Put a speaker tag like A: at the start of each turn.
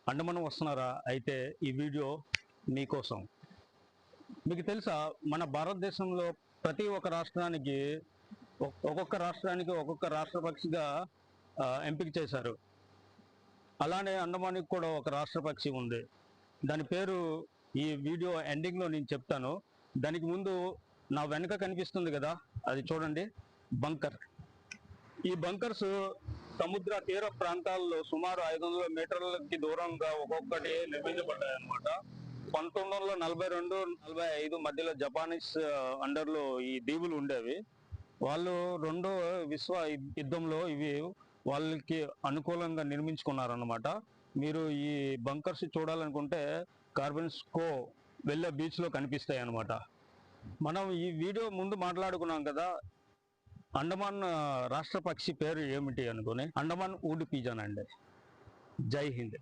A: అండమానం వస్తున్నారా? అయితే ఈ వీడియో మీకోసం. మీకు తెలుసా, మన భారతదేశంలో ప్రతి ఒక్క రాష్ట్రానికి ఒక్కొక్క రాష్ట్ర పక్షిగా ఎంపిక చేశారు. అలానే అండమానికి కూడా ఒక రాష్ట్ర పక్షి ఉంది. దాని పేరు ఈ వీడియో ఎండింగ్లో నేను చెప్తాను. దానికి ముందు నా వెనక కనిపిస్తుంది కదా, అది చూడండి, బంకర్. ఈ బంకర్స్ సముద్ర తీర ప్రాంతాల్లో సుమారు 500 మీటర్లకి దూరంగా ఒక్కొక్కటి నిర్మించబడ్డాయి అన్నమాట. 1942-45 మధ్యలో జపానీస్ అండర్లో ఈ దీవులు ఉండేవి. వాళ్ళు రెండో విశ్వ యుద్ధంలో ఇవి వాళ్ళకి అనుకూలంగా నిర్మించుకున్నారన్నమాట. మీరు ఈ బంకర్స్ చూడాలనుకుంటే కార్బన్స్కో వెళ్ళే బీచ్లో కనిపిస్తాయి అన్నమాట. మనం ఈ వీడియో ముందు మాట్లాడుకున్నాం కదా, అండమాన్ రాష్ట్ర పక్షి పేరు ఏమిటి అనుకుని. అండమాన్ వుడ్ పిజన్ అండి. జై హింద్.